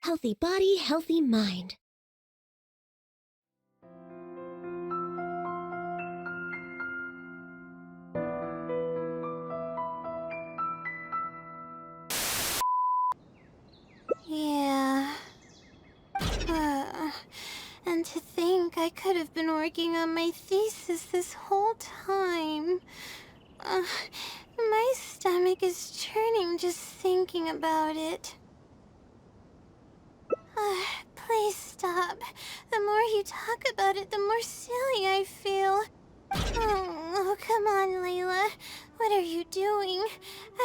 Healthy body, healthy mind. Yeah. And to think I could have been working on my thesis this whole time. My stomach is churning just thinking about it. Please stop. The more you talk about it, the more silly I feel. Oh, come on, Layla. What are you doing?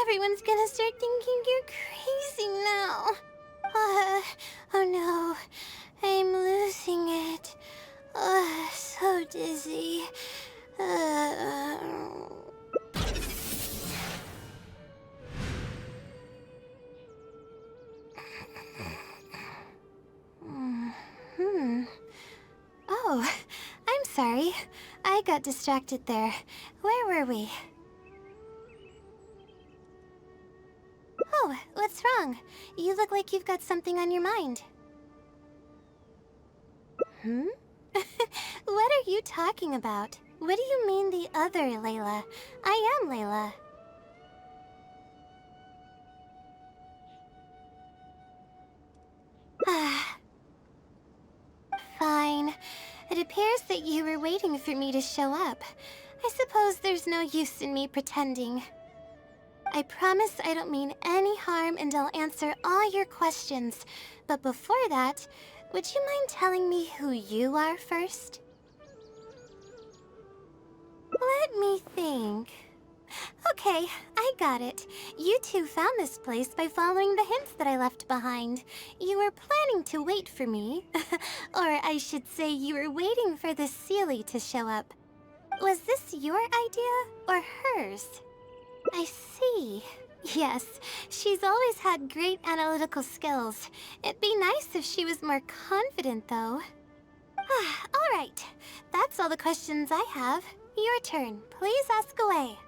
Everyone's gonna start thinking you're crazy now. Oh no. I'm losing it. So dizzy. Oh, I'm sorry. I got distracted there. Where were we? Oh, what's wrong? You look like you've got something on your mind. What are you talking about? What do you mean the other Layla? I am Layla. Fine. It appears that you were waiting for me to show up. I suppose there's no use in me pretending. I promise I don't mean any harm and I'll answer all your questions. But before that, would you mind telling me who you are first? Let me think. Okay, I got it. You two found this place by following the hints that I left behind. You were planning to wait for me. Or I should say you were waiting for the Sealy to show up. Was this your idea or hers? I see. Yes, she's always had great analytical skills. It'd be nice if she was more confident, though. All right. That's all the questions I have. Your turn. Please ask away.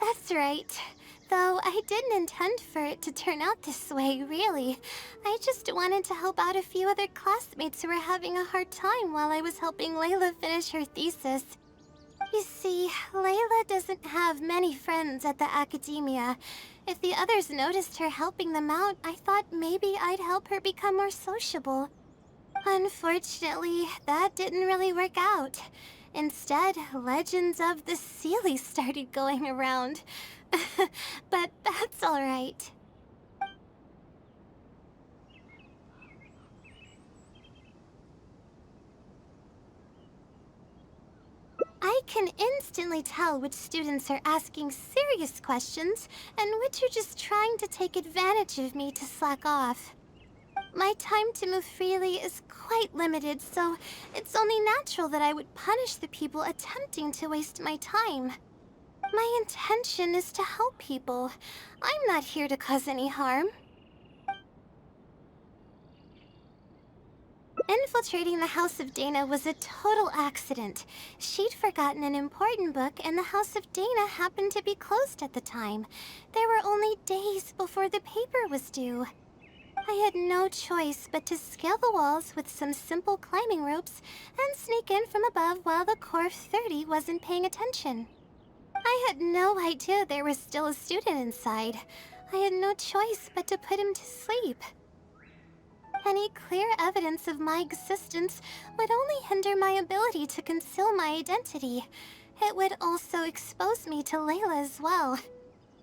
That's right. Though I didn't intend for it to turn out this way, really. I just wanted to help out a few other classmates who were having a hard time while I was helping Layla finish her thesis. You see, Layla doesn't have many friends at the academia. If the others noticed her helping them out, I thought maybe I'd help her become more sociable. Unfortunately, that didn't really work out. Instead, legends of the Sealy started going around. But that's alright. I can instantly tell which students are asking serious questions and which are just trying to take advantage of me to slack off. My time to move freely is quite limited, so it's only natural that I would punish the people attempting to waste my time. My intention is to help people. I'm not here to cause any harm. Infiltrating the House of Dana was a total accident. She'd forgotten an important book, and the House of Dana happened to be closed at the time. There were only days before the paper was due. I had no choice but to scale the walls with some simple climbing ropes and sneak in from above while the core of 30 wasn't paying attention. I had no idea there was still a student inside. I had no choice but to put him to sleep. Any clear evidence of my existence would only hinder my ability to conceal my identity. It would also expose me to Layla as well.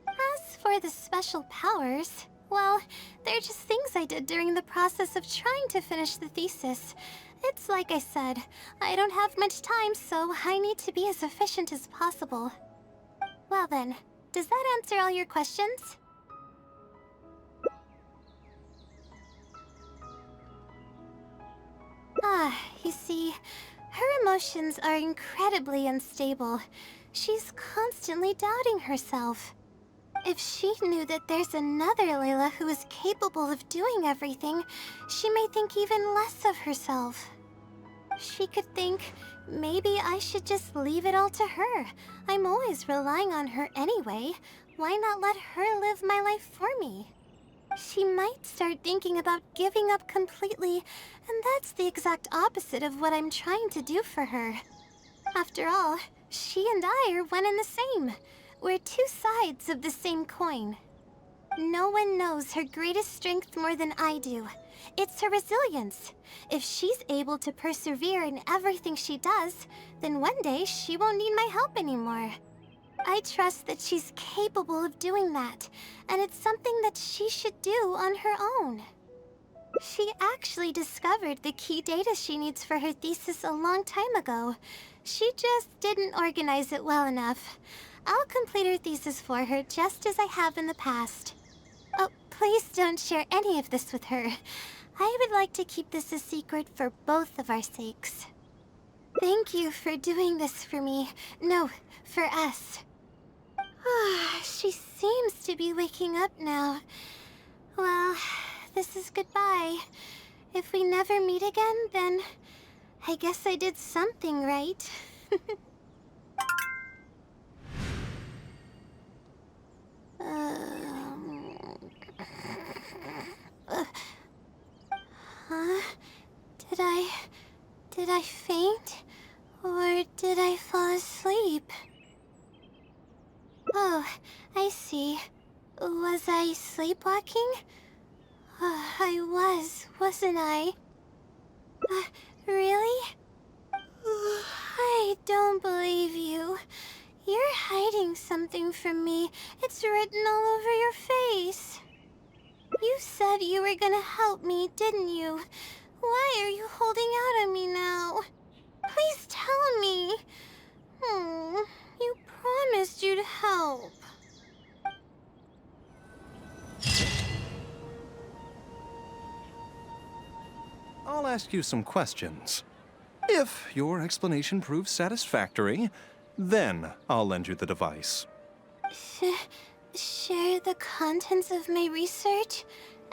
As for the special powers, well, they're just things I did during the process of trying to finish the thesis. It's like I said, I don't have much time, so I need to be as efficient as possible. Well then, does that answer all your questions? You see, her emotions are incredibly unstable. She's constantly doubting herself. If she knew that there's another Layla who is capable of doing everything, she may think even less of herself. She could think, Maybe I should just leave it all to her. I'm always relying on her anyway. Why not let her live my life for me? She might start thinking about giving up completely, and that's the exact opposite of what I'm trying to do for her. After all, she and I are one and the same. We're two sides of the same coin. No one knows her greatest strength more than I do. It's her resilience. If she's able to persevere in everything she does, then one day she won't need my help anymore. I trust that she's capable of doing that, and it's something that she should do on her own. She actually discovered the key data she needs for her thesis a long time ago. She just didn't organize it well enough. I'll complete her thesis for her just as I have in the past. Oh, please don't share any of this with her. I would like to keep this a secret for both of our sakes. Thank you for doing this for me. No, for us. She seems to be waking up now. Well, this is goodbye. If we never meet again, then I guess I did something right. Huh? Did I faint? Or did I fall asleep? Oh, I see. Was I sleepwalking? I wasn't I? Really? I don't believe you. You're hiding something from me. It's written all over your face. You said you were gonna help me, didn't you? Why are you holding out on me now? Please tell me. You promised you'd help. I'll ask you some questions. If your explanation proves satisfactory, then I'll lend you the device. Share the contents of my research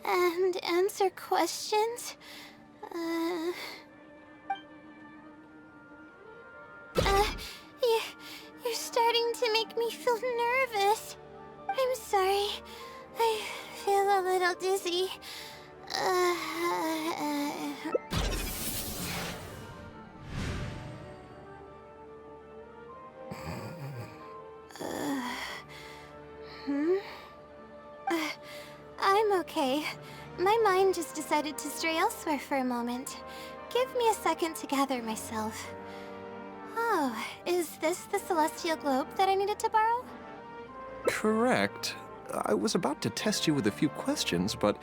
and answer questions? You're starting to make me feel nervous. I'm sorry. I feel a little dizzy. I'm okay. My mind just decided to stray elsewhere for a moment. Give me a second to gather myself. Oh, is this the celestial globe that I needed to borrow? Correct. I was about to test you with a few questions, but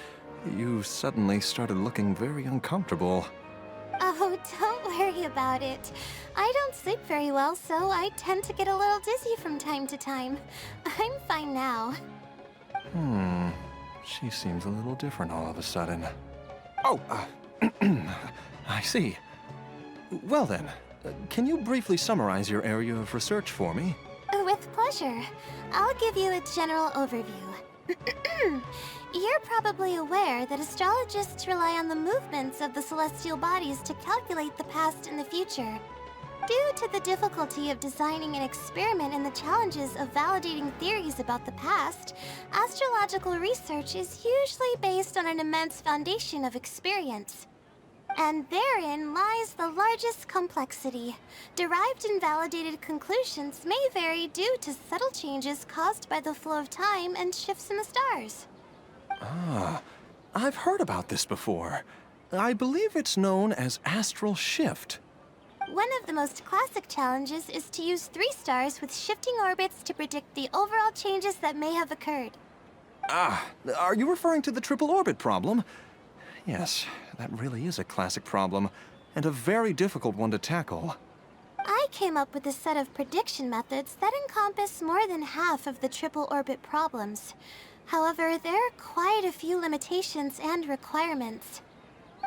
you suddenly started looking very uncomfortable. Oh, don't worry about it. I don't sleep very well, so I tend to get a little dizzy from time to time. I'm fine now. She seems a little different all of a sudden. Oh, I see. Well then, can you briefly summarize your area of research for me? With pleasure. I'll give you a general overview. You're probably aware that astrologists rely on the movements of the celestial bodies to calculate the past and the future. Due to the difficulty of designing an experiment and the challenges of validating theories about the past, astrological research is usually based on an immense foundation of experience. And therein lies the largest complexity. Derived and validated conclusions may vary due to subtle changes caused by the flow of time and shifts in the stars. Ah, I've heard about this before. I believe it's known as astral shift. One of the most classic challenges is to use 3 stars with shifting orbits to predict the overall changes that may have occurred. Ah, are you referring to the triple orbit problem? Yes, that really is a classic problem, and a very difficult one to tackle. I came up with a set of prediction methods that encompass more than half of the triple orbit problems. However, there are quite a few limitations and requirements.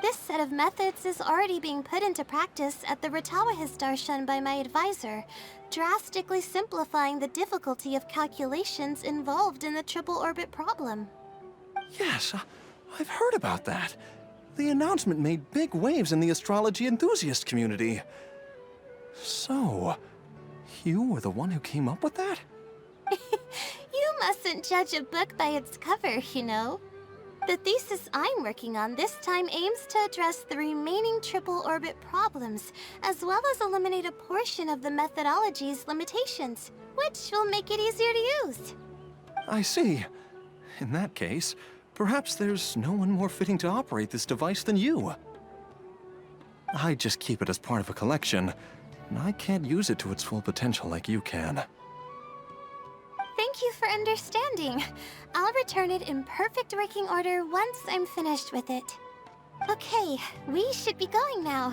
This set of methods is already being put into practice at the Ratawa Darshan by my advisor, drastically simplifying the difficulty of calculations involved in the triple orbit problem. Yes, I've heard about that. The announcement made big waves in the astrology enthusiast community. So, you were the one who came up with that? You mustn't judge a book by its cover, you know. The thesis I'm working on this time aims to address the remaining triple orbit problems, as well as eliminate a portion of the methodology's limitations, which will make it easier to use. I see. In that case, perhaps there's no one more fitting to operate this device than you. I just keep it as part of a collection, and I can't use it to its full potential like you can. Thank you for understanding. I'll return it in perfect working order once I'm finished with it. Okay, we should be going now.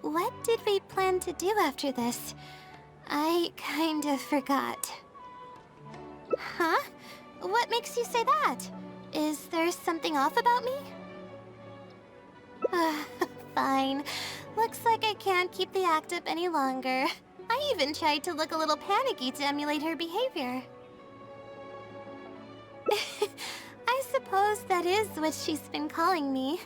What did we plan to do after this? I kind of forgot. Huh? What makes you say that? Is there something off about me? Fine. Looks like I can't keep the act up any longer. I even tried to look a little panicky to emulate her behavior. I suppose that is what she's been calling me.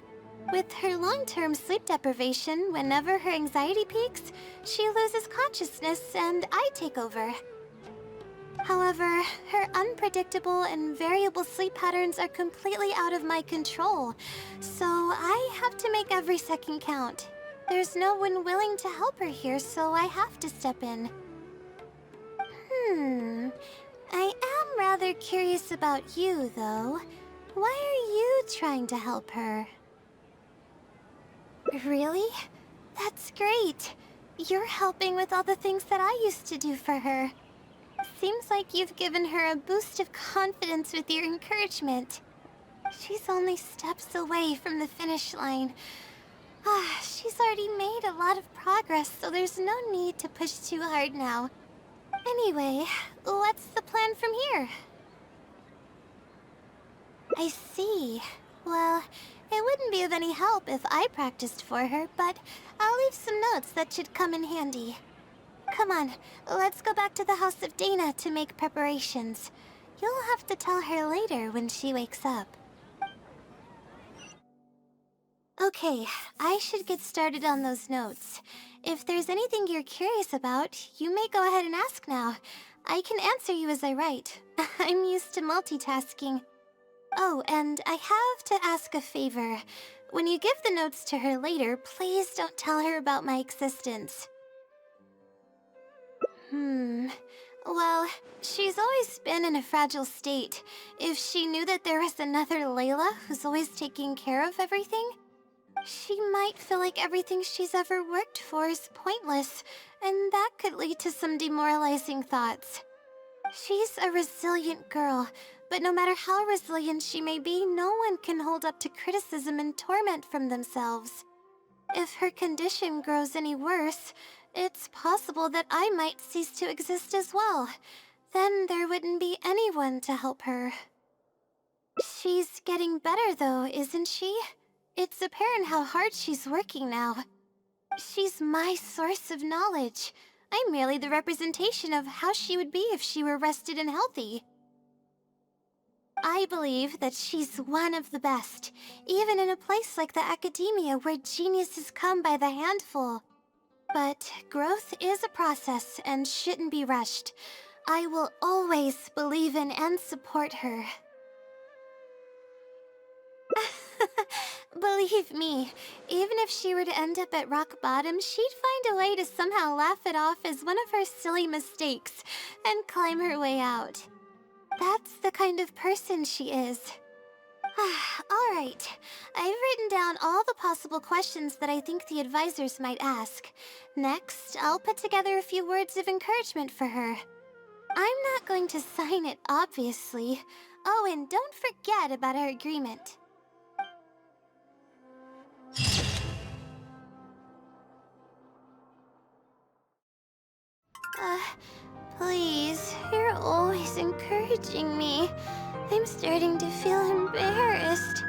With her long-term sleep deprivation, whenever her anxiety peaks, she loses consciousness and I take over. However, her unpredictable and variable sleep patterns are completely out of my control, so I have to make every second count. There's no one willing to help her here, so I have to step in. I am rather curious about you, though. Why are you trying to help her? Really? That's great. You're helping with all the things that I used to do for her. Seems like you've given her a boost of confidence with your encouragement. She's only steps away from the finish line. She's already made a lot of progress, so there's no need to push too hard now. Anyway, what's the plan from here? I see. Well, it wouldn't be of any help if I practiced for her, but I'll leave some notes that should come in handy. Come on, let's go back to the House of Dana to make preparations. You'll have to tell her later when she wakes up. Okay, I should get started on those notes. If there's anything you're curious about, you may go ahead and ask now. I can answer you as I write. I'm used to multitasking. Oh, and I have to ask a favor. When you give the notes to her later, please don't tell her about my existence. Well, she's always been in a fragile state. If she knew that there was another Layla who's always taking care of everything, she might feel like everything she's ever worked for is pointless, and that could lead to some demoralizing thoughts. She's a resilient girl, but no matter how resilient she may be, no one can hold up to criticism and torment from themselves. If her condition grows any worse, it's possible that I might cease to exist as well. Then there wouldn't be anyone to help her. She's getting better though, isn't she? It's apparent how hard she's working now. She's my source of knowledge. I'm merely the representation of how she would be if she were rested and healthy. I believe that she's one of the best, even in a place like the academia where geniuses come by the handful. But growth is a process and shouldn't be rushed. I will always believe in and support her. Believe me, even if she were to end up at rock bottom, she'd find a way to somehow laugh it off as one of her silly mistakes and climb her way out. That's the kind of person she is. Alright, I've written down all the possible questions that I think the advisors might ask. Next, I'll put together a few words of encouragement for her. I'm not going to sign it, obviously. Oh, and don't forget about our agreement. Please, you're always encouraging me. I'm starting to feel embarrassed.